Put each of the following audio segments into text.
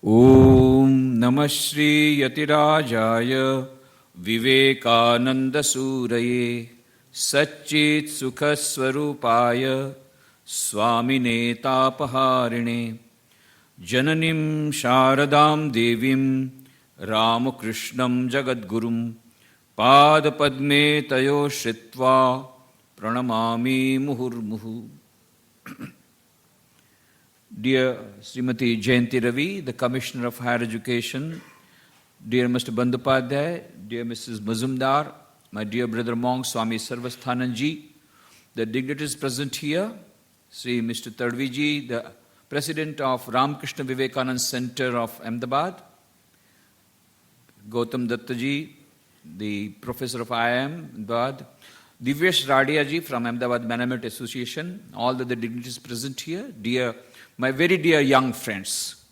ॐ नमः श्रीयतिराजाय विवेकानन्दसूरये सच्चित्सुखस्वरूपाय स्वामिने तापहारिणे जननीं शारदां देवीं रामकृष्णं जगद्गुरुं पादपद्मे तयो श्रित्वा प्रणमामि मुहुर्मुहुः. Dear Srimati Jayanti Ravi, the Commissioner of Higher Education, dear Mr. Bandyopadhyay, dear Mrs. Mazumdar, my dear brother monk Swami Sarvasthananji, the dignitaries present here, Sri Mr. Tadviji, the President of Ramakrishna Vivekananda Center of Ahmedabad, Gautam Dattaji, the Professor of IIM, Ahmedabad, Divyesh Radiaji from Ahmedabad Management Association, all the dignitaries present here, my very dear young friends.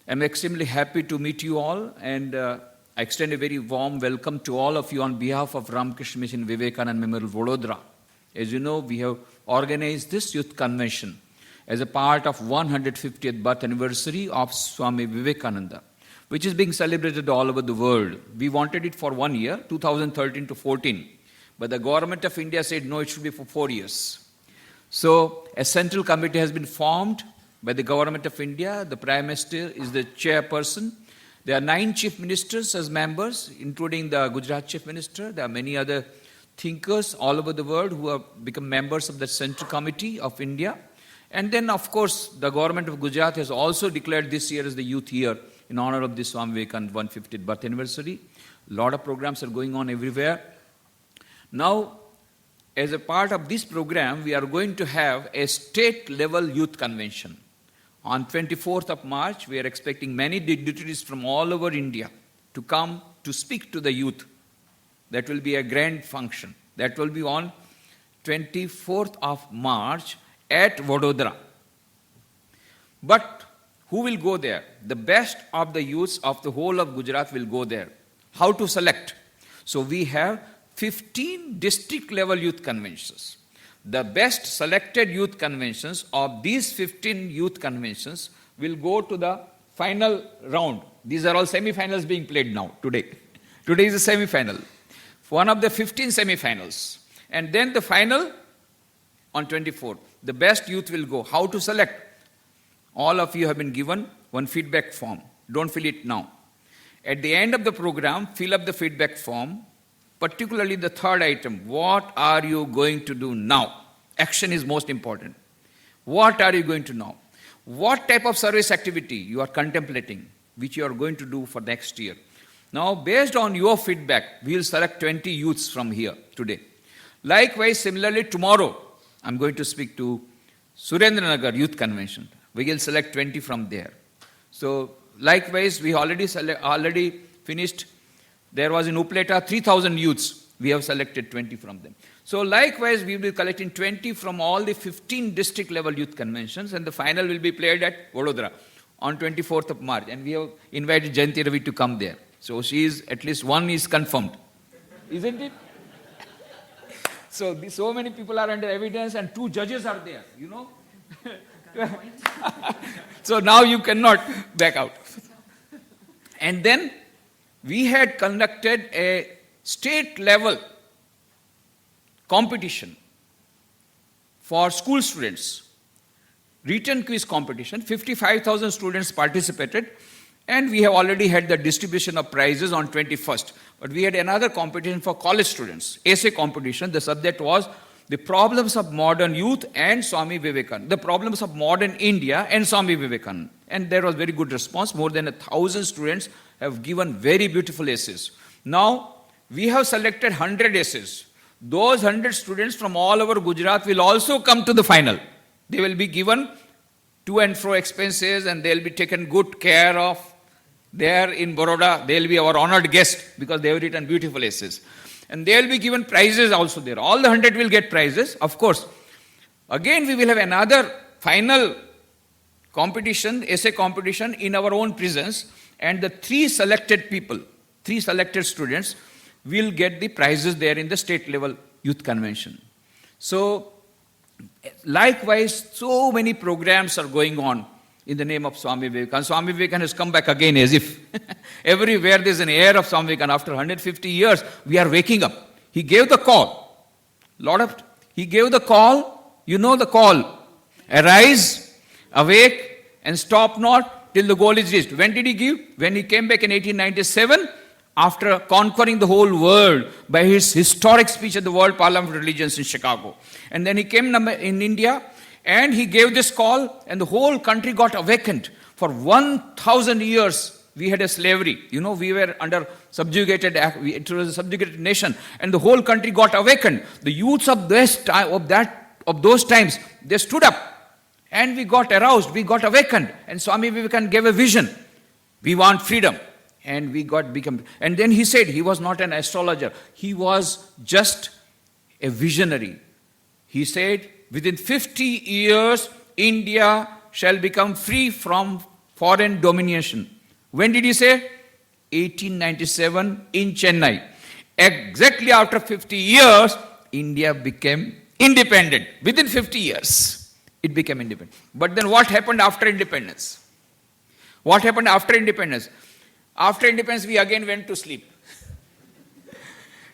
I'm extremely happy to meet you all, and I extend a very warm welcome to all of you on behalf of Ramakrishna Mission Vivekananda Memorial Vadodara. As you know, we have organized this youth convention as a part of 150th birth anniversary of Swami Vivekananda, which is being celebrated all over the world. We wanted it for 1 year, 2013 to 14, but the government of India said no, it should be for 4 years. So a central committee has been formed by the government of India. The Prime Minister is the chairperson. There are 9 chief ministers as members, including the Gujarat chief minister. There are many other thinkers all over the world who have become members of the central committee of India. And then, of course, the government of Gujarat has also declared this year as the youth year in honor of this Swami Vivekananda 150th birth anniversary. A lot of programs are going on everywhere. Now, as a part of this program, we are going to have a state-level youth convention. On 24th of March, we are expecting many dignitaries from all over India to come to speak to the youth. That will be a grand function. That will be on 24th of March at Vadodara. But who will go there? The best of the youths of the whole of Gujarat will go there. How to select? So we have 15 district-level youth conventions. The best selected youth conventions of these 15 youth conventions will go to the final round. These are all semi-finals being played now, today. Today is a semi-final. One of the 15 semi-finals. And then the final on 24th. The best youth will go. How to select? All of you have been given one feedback form. Don't fill it now. At the end of the program, fill up the feedback form. Particularly the third item, what are you going to do now? Action is most important. What are you going to now? What type of service activity you are contemplating, which you are going to do for next year? Now, based on your feedback, we will select 20 youths from here today. Likewise, similarly, tomorrow, I'm going to speak to Surendranagar Youth Convention. We will select 20 from there. So, likewise, we already finished. There was in Upleta 3,000 youths. We have selected 20 from them. So likewise, we will be collecting 20 from all the 15 district level youth conventions, and the final will be played at Vadodara on 24th of March. And we have invited Jayanti Ravi to come there. So she is, at least one is confirmed. Isn't it? So many people are under evidence and 2 judges are there, you know. So now you cannot back out. And then we had conducted a state-level competition for school students, written quiz competition. 55,000 students participated, and we have already had the distribution of prizes on 21st. But we had another competition for college students, essay competition. The subject was the problems of modern youth and Swami Vivekananda, the problems of modern India and Swami Vivekananda. And there was very good response. More than 1,000 students have given very beautiful essays. Now, we have selected 100 essays. Those 100 students from all over Gujarat will also come to the final. They will be given to and fro expenses, and they will be taken good care of. There in Baroda, they will be our honored guest because they have written beautiful essays. And they will be given prizes also there. All the 100 will get prizes, of course. Again, we will have another final competition, essay competition in our own presence, and the 3 selected people, 3 selected students will get the prizes there in the state level youth convention. So, likewise, so many programs are going on in the name of Swami Vivekananda. Swami Vivekananda has come back again as if everywhere there's an air of Swami Vivekananda. After 150 years, we are waking up. He gave the call. He gave the call. You know the call. Arise, awake, and stop not till the goal is reached. When did he give? When he came back in 1897, after conquering the whole world by his historic speech at the World Parliament of Religions in Chicago. And then he came in India, and he gave this call, and the whole country got awakened. For 1,000 years, we had a slavery. You know, we were under subjugated, it was a subjugated nation, and the whole country got awakened. The youths of those times, they stood up, and we got aroused, we got awakened, and Swami Vivekananda gave a vision. We want freedom. And and then he said he was not an astrologer. He was just a visionary. He said, within 50 years, India shall become free from foreign domination. When did he say? 1897 in Chennai. Exactly after 50 years, India became independent. Within 50 years, it became independent. But then what happened after independence? What happened after independence? After independence, we again went to sleep.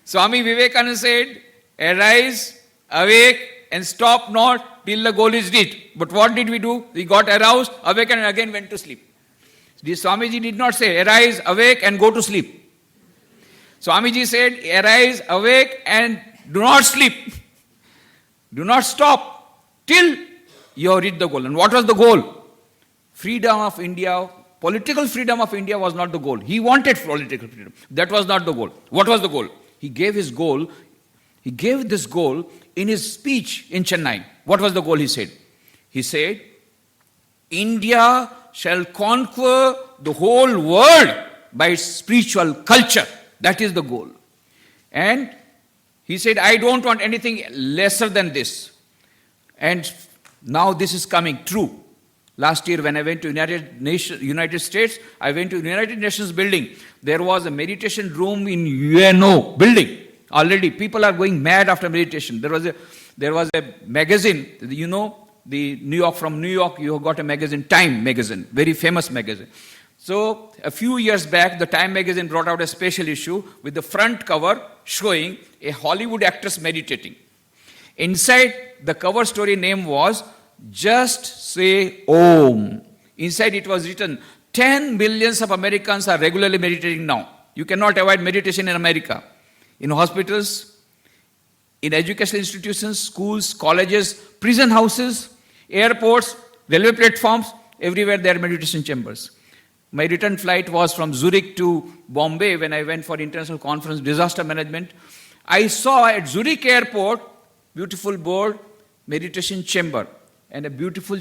Swami Vivekananda said, arise, awake, and stop not till the goal is reached. But what did we do? We got aroused, awakened, and again went to sleep. Swamiji did not say, arise, awake, and go to sleep. Swamiji said, arise, awake, and do not sleep. Do not stop till you have reached the goal. And what was the goal? Freedom of India. Political freedom of India was not the goal. He wanted political freedom. That was not the goal. What was the goal? He gave his goal. He gave this goal in his speech in Chennai. What was the goal he said? He said, India shall conquer the whole world by its spiritual culture. That is the goal. And he said, I don't want anything lesser than this. And now this is coming true. Last year when I went to United States, I went to United Nations building. There was a meditation room in UNO building. Already people are going mad after meditation. There was a magazine, you know, from New York, you got a magazine, Time magazine, very famous magazine. So a few years back, the Time magazine brought out a special issue with the front cover showing a Hollywood actress meditating. Inside, the cover story name was Just Say Om. Inside it was written, 10 millions of Americans are regularly meditating now. You cannot avoid meditation in America. In hospitals, in educational institutions, schools, colleges, prison houses, airports, railway platforms, everywhere there are meditation chambers. My return flight was from Zurich to Bombay when I went for international conference, disaster management. I saw at Zurich airport, beautiful board, meditation chamber, and a beautiful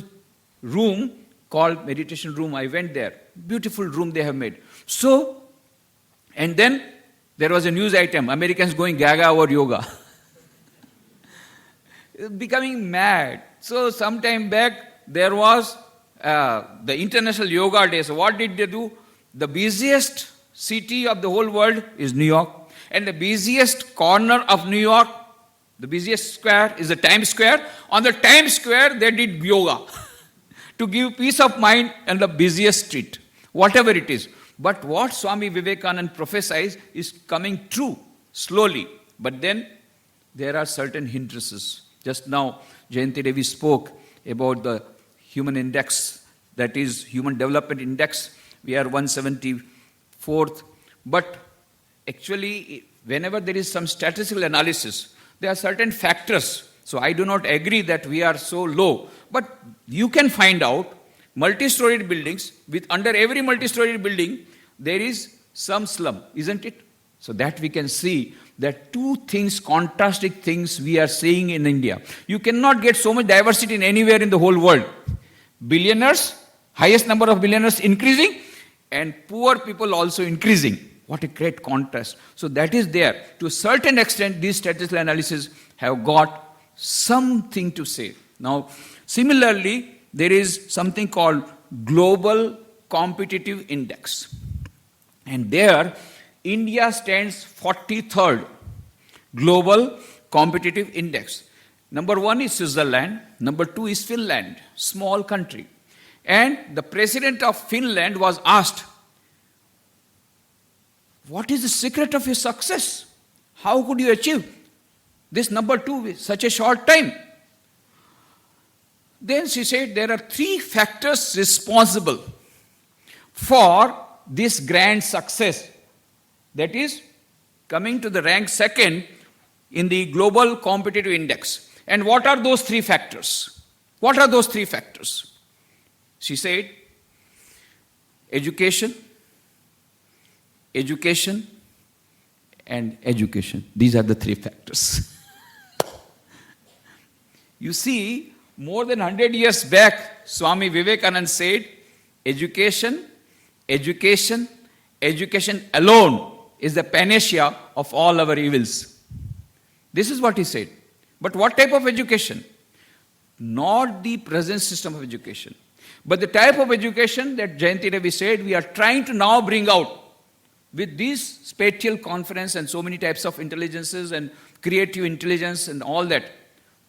room called meditation room. I went there. Beautiful room they have made. So, and then there was a news item, Americans going gaga over yoga. Becoming mad. So sometime back, there was the International Yoga Day. So what did they do? The busiest city of the whole world is New York. And the busiest corner of New York, the busiest square is the Times Square. On the Times Square, they did yoga to give peace of mind and the busiest street, whatever it is. But what Swami Vivekananda prophesies is coming true, slowly. But then there are certain hindrances. Just now, Jayanti Devi spoke about the human index, that is Human Development Index. We are 174th. But actually, whenever there is some statistical analysis, there are certain factors. So I do not agree that we are so low. But you can find out multi-storied buildings, with under every multi-storied building, there is some slum, isn't it? So that we can see that two things, contrasting things we are seeing in India. You cannot get so much diversity in anywhere in the whole world. Billionaires, highest number of billionaires increasing, and poor people also increasing. What a great contrast. So that is there. To a certain extent, these statistical analyses have got something to say. Now, similarly, there is something called Global Competitive Index. And there, India stands 43rd Global Competitive Index. Number 1 is Switzerland. Number 2 is Finland, small country. And the president of Finland was asked, what is the secret of your success? How could you achieve this number 2 in such a short time? Then she said there are 3 factors responsible for this grand success. That is, coming to the rank 2nd in the global competitive index. And what are those 3 factors? What are those 3 factors? She said, education, education, and education. These are the 3 factors. You see, more than 100 years back, Swami Vivekananda said, education, education, education alone is the panacea of all our evils. This is what he said. But what type of education? Not the present system of education, but the type of education that Jayanti Ravi said we are trying to now bring out with this spatial conference and so many types of intelligences and creative intelligence and all that.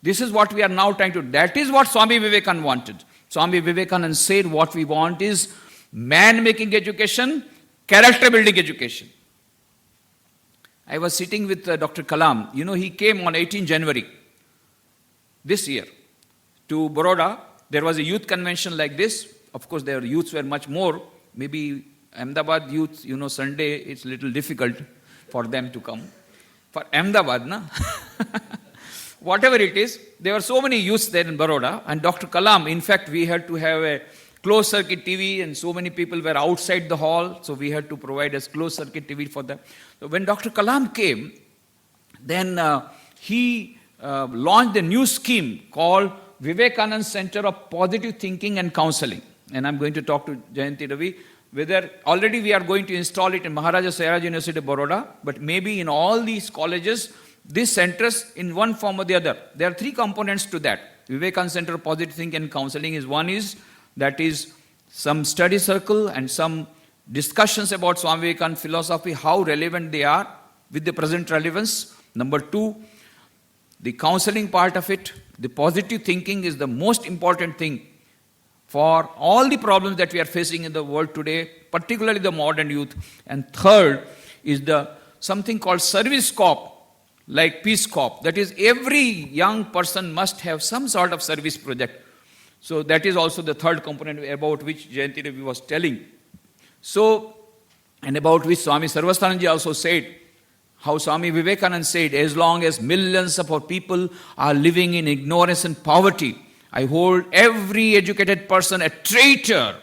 This is what we are now trying to do. That is what Swami Vivekananda wanted. Swami Vivekananda said what we want is man-making education, character-building education. I was sitting with Dr. Kalam. You know, he came on 18 January this year to Baroda. There was a youth convention like this. Of course, their youths were much more. Maybe Ahmedabad youth, you know, Sunday, it's a little difficult for them to come. For Ahmedabad, na? Whatever it is, there were so many youths there in Baroda. And Dr. Kalam, in fact, we had to have a closed circuit TV and so many people were outside the hall. So we had to provide a closed circuit TV for them. So when Dr. Kalam came, then he launched a new scheme called Vivekananda Center of Positive Thinking and Counseling. And I'm going to talk to Jayanti Ravi whether already we are going to install it in Maharaja Sayaraj University of Baroda, but maybe in all these colleges, these centers in one form or the other. There are 3 components to that. Vivekananda Center of Positive Thinking and Counseling is one is, that is some study circle and some discussions about Swami Vivekananda philosophy, how relevant they are with the present relevance. Number 2, the counseling part of it, the positive thinking is the most important thing for all the problems that we are facing in the world today, particularly the modern youth. And third is the something called service corps, like Peace Corps. That is, every young person must have some sort of service project. So that is also the third component about which Jayanti Ravi was telling. So, and about which Swami Sarvasthananji also said, how Swami Vivekananda said, as long as millions of our people are living in ignorance and poverty, I hold every educated person a traitor.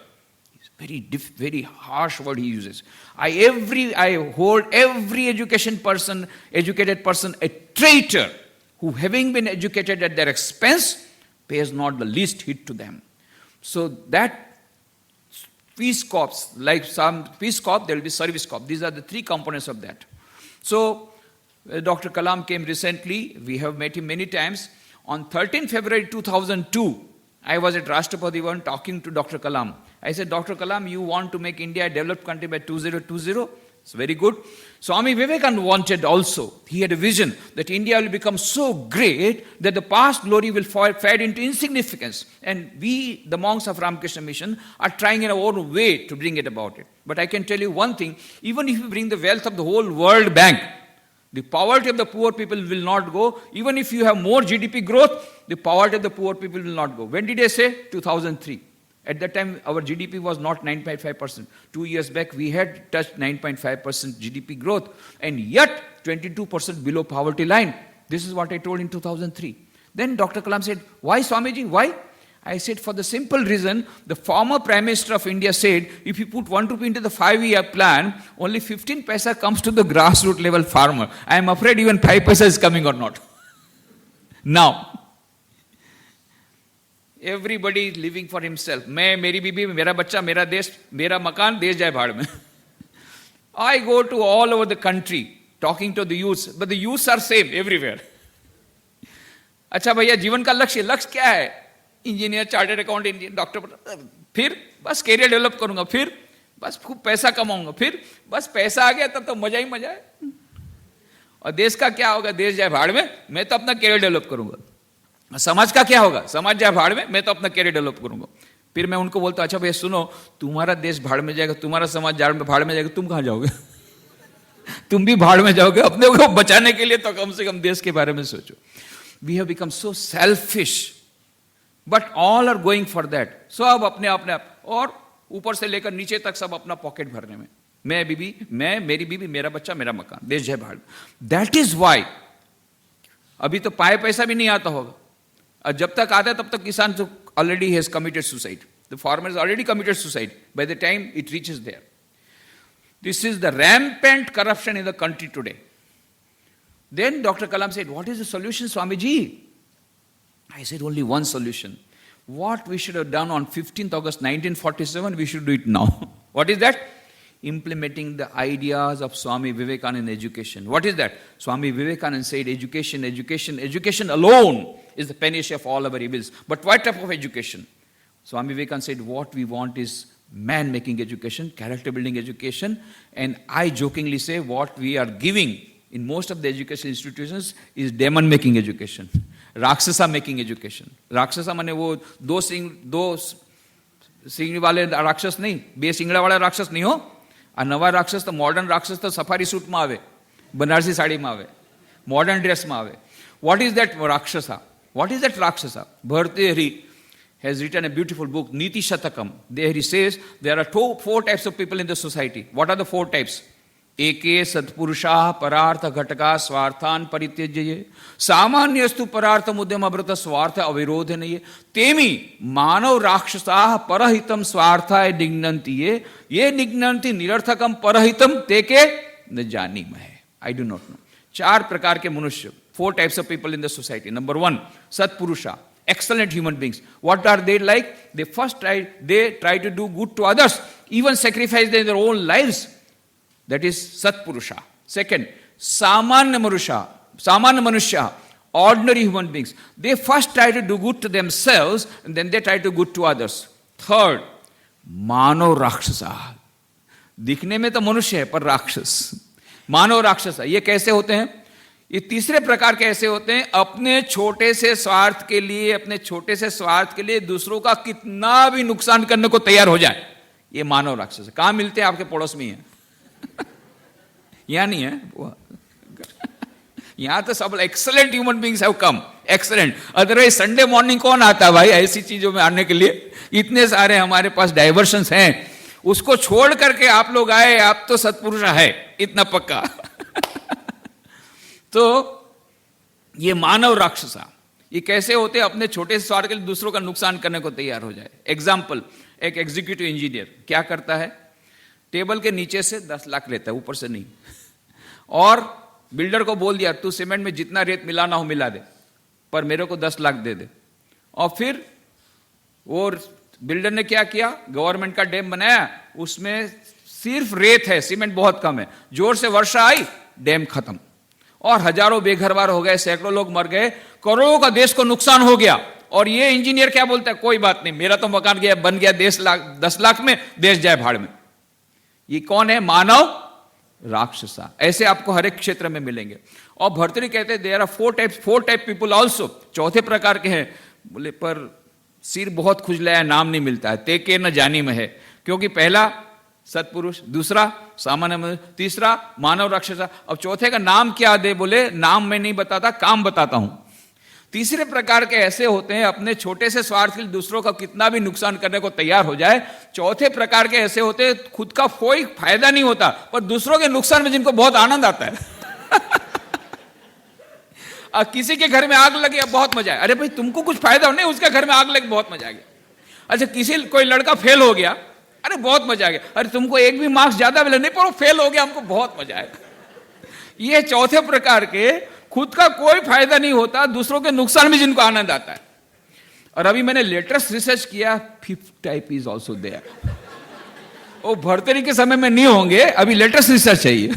Very harsh word he uses. I hold every educated person a traitor who, having been educated at their expense, pays not the least heed to them. So that Peace Corps, like some Peace Corps, there will be Service Corps. These are the 3 components of that. So Dr. Kalam came recently. We have met him many times. On 13 February 2002, I was at Rashtrapati Bhavan talking to Dr. Kalam. I said, Dr. Kalam, you want to make India a developed country by 2020? It's very good. Swami Vivekananda wanted also. He had a vision that India will become so great that the past glory will fade into insignificance. And we, the monks of Ramakrishna Mission, are trying in our own way to bring it about it. But I can tell you one thing, even if you bring the wealth of the whole World Bank, the poverty of the poor people will not go. Even if you have more GDP growth, the poverty of the poor people will not go. When did I say? 2003. At that time, our GDP was not 9.5%. 2 years back, we had touched 9.5% GDP growth, and yet 22% below poverty line. This is what I told in 2003. Then Dr. Kalam said, why Swamiji, why? I said, for the simple reason, the former Prime Minister of India said, if you put 1 rupee into the 5-year plan, only 15 paisa comes to the grassroots level farmer. I am afraid even 5 paisa is coming or not. Now, everybody is living for himself. मैं, मेरी बीबी, मेरा बच्चा, मेरा देश, मेरा मकान, देश जाए भाड़ में. I go to all over the country talking to the youths, but the youths are same everywhere. अच्छा भैया, जीवन का लक्ष्य क्या है? Engineer, chartered account, engineer, doctor, फिर बस कैरियर डेवलप करूंगा, फिर बस खूब पैसा कमाऊंगा, फिर बस पैसा आ गया तब तो मजा ही मजा है. और देश का क्या होगा? देश जाए भाड़ में, मैं तो अपना कैरियर डेवलप करूंगा. समाज का क्या होगा? समाज जाए भाड़ में, मैं तो अपना कैरियर डेवलप करूंगा. फिर मैं उनको बोलता अच्छा भैया सुनो, तुम्हारा देश भाड़ में जाएगा, तुम्हारा समाज भाड़ में जाएगा, तुम कहां जाओगे? तुम भी भाड़ में जाओगे। अपने को बचाने के लिए तो कम से कम देश के बारे में सोचो। We have become so selfish, but all are going for that. सब अपने अपने आप, और ऊपर से लेकर नीचे तक सब अपना पॉकेट भरने में। मैं बीबी, मैं, मेरी बीबी, मेरा बच्चा, मेरा मकान, देश जय भारत। दैट इज वाई अभी तो पाए पैसा भी नहीं आता होगा, और जब तक आता है तब तक किसान तो already has committed suicide. The farmer is already committed suicide by the time it reaches there. This is the rampant corruption in the country today. Then Dr. Kalam said, what is the solution, Swamiji? I said, only one solution. What we should have done on 15th August 1947, we should do it now. What is that? Implementing the ideas of Swami Vivekananda in education. What is that? Swami Vivekananda said, education, education, education alone is the panacea of all our evils. But what type of education? Swami Vivekananda said, what we want is man-making education, character-building education. And I jokingly say, what we are giving in most of the education institutions is demon making education, राक्षसा making education. राक्षसा माने वो दो सिंग वाले राक्षस नहीं, बे सिंगड़ा वाला राक्षस नहीं हो। आ नवा राक्षस तो मॉडर्न राक्षस तो सफारी सूट में आवे, बनारसी साड़ी में आवे, मॉडर्न ड्रेस में आवे। What is that rakshasa? What is that rakshasa? Bhartrihari has written a beautiful book, Niti Shatakam. There he says there are four types of people in the society. What are the four types? एके सत्पुरुषा परार्थ घटका स्वार्थान परित्यज्य सामान्यस्तु परार्थ मुद्यम अव्रत स्वार्थ अविरोध नहीं। तेमी मानव राक्षसा परहितम स्वार्थाय निघ्नन्ति, ये निघ्नन्ति निरर्थकम परहितम तेके न जानी मैं। I do not know. चार प्रकार के मनुष्य, four types of people in the society. Number one, सत्पुरुषा, excellent human beings. What are they like? They try to do good to others, even sacrifice their own lives. That is Satpurusha. Second, Samanya Manusha, ordinary human beings. They first try to do good to themselves and then they try to do good to others. Third, Mano Rakshasa. दिखने में तो मनुष्य है पर राक्षस, मानव राक्षस। ये कैसे होते हैं? ये तीसरे प्रकार के ऐसे होते हैं, अपने छोटे से स्वार्थ के लिए दूसरों का कितना भी नुकसान करने को तैयार हो जाए। ये मानव राक्षस है। कहां मिलते हैं? आपके पड़ोस में ही है। यहां नहीं है, यहां तो सब excellent human beings have come, excellent. Otherwise Sunday morning कौन आता है भाई ऐसी चीजों में आने के लिए? इतने सारे हमारे पास डाइवर्शंस हैं, उसको छोड़ करके आप लोग आए, आप तो सत्पुरुष है, इतना पक्का। तो ये मानव राक्षसा, ये कैसे होते हैं? अपने छोटे से स्वार्थ के लिए दूसरों का नुकसान करने को तैयार हो जाए। एग्जाम्पल, एक एग्जीक्यूटिव इंजीनियर क्या करता है? टेबल के नीचे से 10 लाख लेता है, ऊपर से नहीं। और बिल्डर को बोल दिया तू सीमेंट में जितना रेत मिलाना हो मिला दे, पर मेरे को 10 लाख दे दे। और फिर वो बिल्डर ने क्या किया? गवर्नमेंट का डैम बनाया, उसमें सिर्फ रेत है, सीमेंट बहुत कम है। जोर से वर्षा आई, डैम खत्म, और हजारों बेघरबार हो गए, सैकड़ों लोग मर गए, करोड़ों का देश को नुकसान हो गया। और ये इंजीनियर क्या बोलता है? कोई बात नहीं, मेरा तो मकान गया, बन गया 10 लाख में, देश जाए भाड़ में। ये कौन है? मानव राक्षसा। ऐसे आपको हर एक क्षेत्र में मिलेंगे। और भर्तृहरि कहते हैं there are four type people also. चौथे प्रकार के हैं। बोले पर सिर बहुत खुजलाया, नाम नहीं मिलता है। तेके न जानी में है, क्योंकि पहला सत्पुरुष, दूसरा सामान्य मनुष्य, तीसरा मानव राक्षसा। अब चौथे का नाम क्या दे? बोले नाम मैं नहीं बताता, काम बताता हूं। तीसरे प्रकार के ऐसे होते हैं, अपने छोटे से स्वार्थ के लिए दूसरों का कितना भी नुकसान करने को तैयार हो जाए। चौथे प्रकार के ऐसे होते हैं, खुद का कोई फायदा नहीं होता पर दूसरों के नुकसान में जिनको बहुत आनंद आता है। किसी के घर में आग लगी, अब बहुत मजा आया। अरे भाई तुमको कुछ फायदा नहीं, उसके घर में आग लगी, बहुत मजा आ गया। अच्छा, कोई लड़का फेल हो गया, अरे बहुत मजा आ गया। अरे तुमको एक भी मार्क्स ज्यादा मिला नहीं, पर वो फेल हो गया, हमको बहुत मजा आया। ये चौथे प्रकार के, खुद का कोई फायदा नहीं होता, दूसरों के नुकसान में जिनको आनंद आता है। और अभी मैंने लेटेस्ट रिसर्च किया, 5th type is also there. वो भर्तृहरि के समय में नहीं होंगे, अभी लेटेस्ट रिसर्च है ये।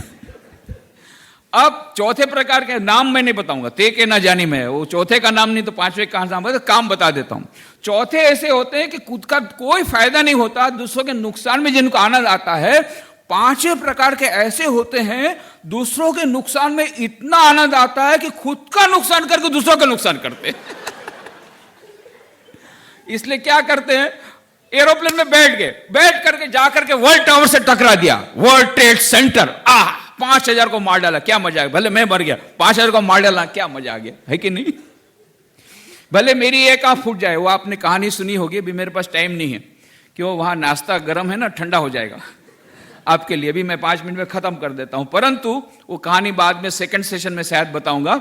अब चौथे प्रकार के नाम मैं नहीं बताऊंगा, ते के ना जानी में, वो चौथे का नाम नहीं तो पांचवे का नाम है, तो काम बता देता हूं। चौथे ऐसे होते हैं कि खुद का कोई फायदा नहीं होता, दूसरों के नुकसान में जिनको आनंद आता है। पांचवें प्रकार के ऐसे होते हैं, दूसरों के नुकसान में इतना आनंद आता है कि खुद का नुकसान करके दूसरों का नुकसान करते हैं। इसलिए क्या करते हैं? एरोप्लेन में बैठ गए, बैठ करके जाकर के वर्ल्ड टावर से टकरा दिया, वर्ल्ड ट्रेड सेंटर। 5,000 को मार डाला, क्या मजा आ गया। भले मैं मर गया, 5,000 को मार डाला, क्या मजा आ गया, है कि नहीं। भले मेरी एक आंख फूट जाए, वो आपने कहानी सुनी होगी, अभी मेरे पास टाइम नहीं है, क्यों, वहां नाश्ता गर्म है ना, ठंडा हो जाएगा आपके लिए, भी मैं 5 मिनट में खत्म कर देता हूं, परंतु वो कहानी बाद में सेकंड सेशन में शायद बताऊंगा।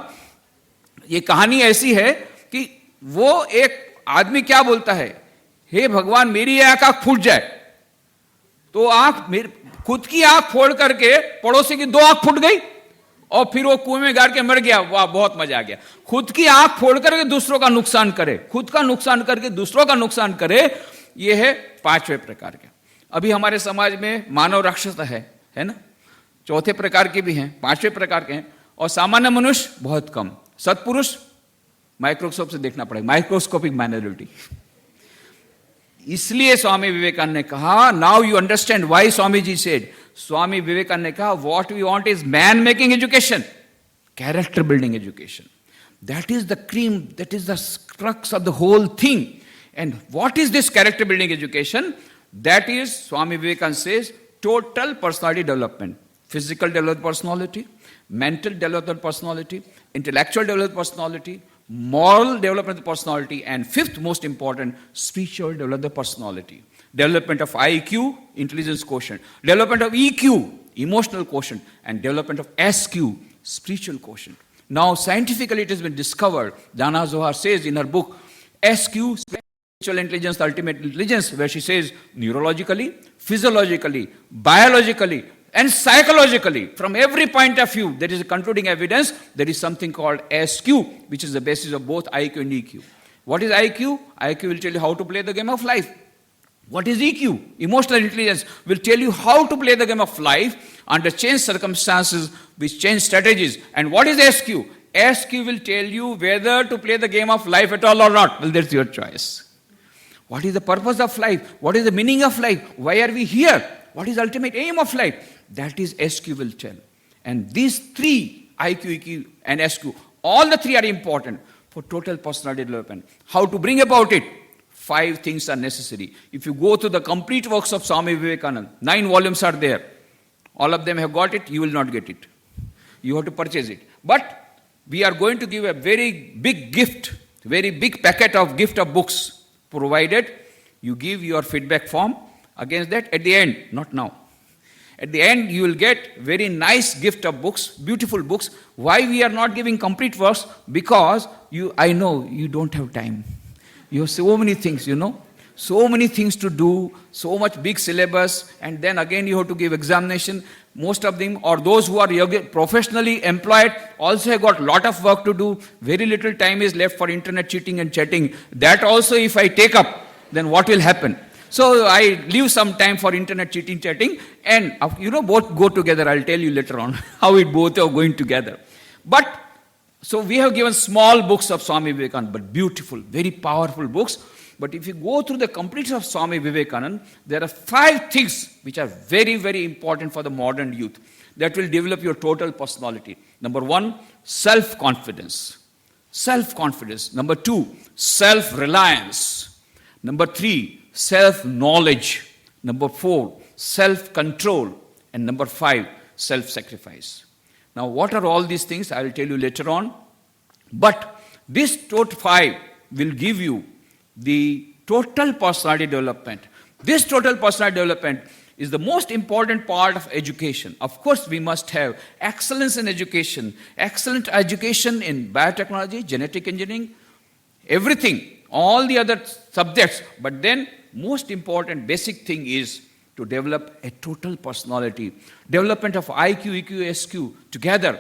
ये कहानी ऐसी है कि वो एक आदमी क्या बोलता है, हे भगवान मेरी एक आंख फूट जाए, तो खुद की आंख फोड़ करके पड़ोसी की 2 आंख फूट गई और फिर वो कुएं में गाड़ के मर गया। वाह, बहुत मजा आ गया। खुद की आंख फोड़ करके दूसरों का नुकसान करे, खुद का नुकसान करके दूसरों का नुकसान करे, ये है 5वें प्रकार के। अभी हमारे समाज में मानव राक्षस है ना, 4थे प्रकार के भी हैं, 5वें प्रकार के हैं, और सामान्य मनुष्य बहुत कम। सत्पुरुष माइक्रोस्कोप से देखना पड़ेगा, माइक्रोस्कोपिक माइनॉरिटी। इसलिए स्वामी विवेकानंद ने कहा, now you understand why Swami ji said, Swami Vivekananda ने कहा, what we want is man making education, character building education. That is the cream, that is the crux of the whole thing. And what is this character building education? That is, Swami Vivekananda says, total personality development. Physical development personality, mental development personality, intellectual development personality, moral development personality, and 5th most important, spiritual development personality. Development of IQ, intelligence quotient. Development of EQ, emotional quotient. And development of SQ, spiritual quotient. Now, scientifically it has been discovered, Jana Zohar says in her book, SQ, intelligence, the ultimate intelligence, where she says neurologically, physiologically, biologically, and psychologically, from every point of view, there is a concluding evidence, there is something called SQ, which is the basis of both IQ and EQ. What is IQ? IQ will tell you how to play the game of life. What is EQ? Emotional intelligence will tell you how to play the game of life under changed circumstances with changed strategies. And what is SQ? SQ will tell you whether to play the game of life at all or not. Well, that's your choice. What is the purpose of life? What is the meaning of life? Why are we here? What is the ultimate aim of life? That is SQ will tell. And these 3, IQ, EQ, and SQ, all the 3 are important for total personality development. How to bring about it? 5 things are necessary. If you go to the complete works of Swami Vivekananda, 9 volumes are there. All of them have got it, you will not get it. You have to purchase it. But we are going to give a very big gift, very big packet of gift of books, provided you give your feedback form against that at the end, not now. At the end, you will get very nice gift of books, beautiful books. Why we are not giving complete works? Because I know you don't have time. You have so many things, so many things to do, so much big syllabus, and then again you have to give examination. Most of them, or those who are professionally employed, also have got lot of work to do. Very little time is left for internet cheating and chatting. That also, if I take up, then what will happen? So I leave some time for internet cheating, chatting, and both go together. I'll tell you later on how it both are going together. But so we have given small books of Swami Vivekananda, but beautiful, very powerful books. But if you go through the completion of Swami Vivekananda, there are 5 things which are very, very important for the modern youth that will develop your total personality. Number 1, self-confidence. Self-confidence. Number 2, self-reliance. Number 3, self-knowledge. Number 4, self-control. And number 5, self-sacrifice. Now, what are all these things? I will tell you later on. But this total 5 will give you the total personality development. This total personality development is the most important part of education. Of course, we must have excellence in education, excellent education in biotechnology, genetic engineering, everything, all the other subjects. But then, most important basic thing is to develop a total personality. Development of IQ, EQ, SQ together.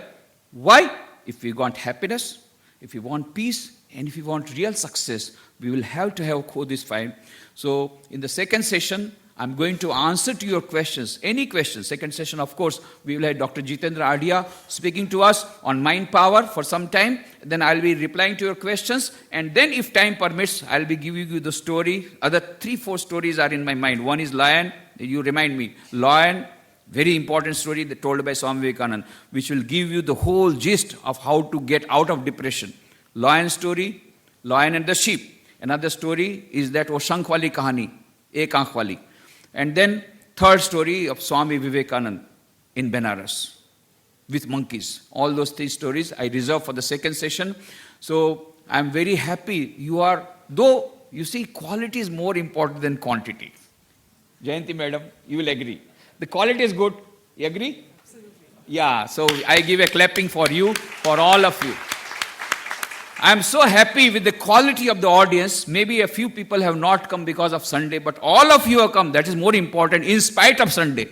Why? If we want happiness, if we want peace, and if we want real success, we will have to have this 5. So, in the second session, I'm going to answer to your questions, any questions. Second session, of course, we will have Dr. Jitendra Adia speaking to us on mind power for some time. Then I'll be replying to your questions. And then if time permits, I'll be giving you the story. Other 3-4 stories are in my mind. One is Lion. You remind me. Lion, very important story told by Swami Vivekananda, which will give you the whole gist of how to get out of depression. Lion story, Lion and the sheep. Another story is that वो शंख वाली कहानी, Ek Aankh Wali. And then third story of Swami Vivekanand in Benares with monkeys. All those three stories I reserve for the second session. So I'm very happy you are, though you see quality is more important than quantity. Jayanti madam, you will agree. The quality is good. You agree? Absolutely. Yeah, so I give a clapping for you, for all of you. I'm so happy with the quality of the audience. Maybe a few people have not come because of Sunday, but all of you have come. That is more important in spite of Sunday.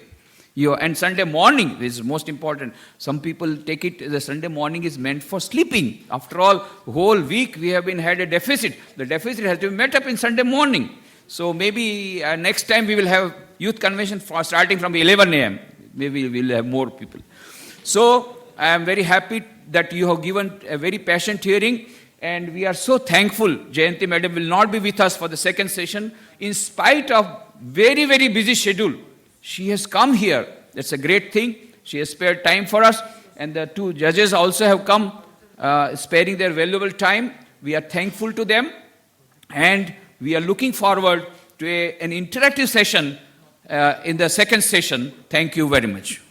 And Sunday morning is most important. Some people take it, the Sunday morning is meant for sleeping. After all, whole week we have had a deficit. The deficit has to be met up in Sunday morning. So maybe next time we will have youth convention starting from 11 a.m. Maybe we will have more people. So I am very happy that you have given a very passionate hearing. And we are so thankful. Jayanti madam will not be with us for the second session. In spite of very, very busy schedule, she has come here. That's a great thing. She has spared time for us. And the two judges also have come, sparing their valuable time. We are thankful to them. And we are looking forward to an interactive session in the second session. Thank you very much.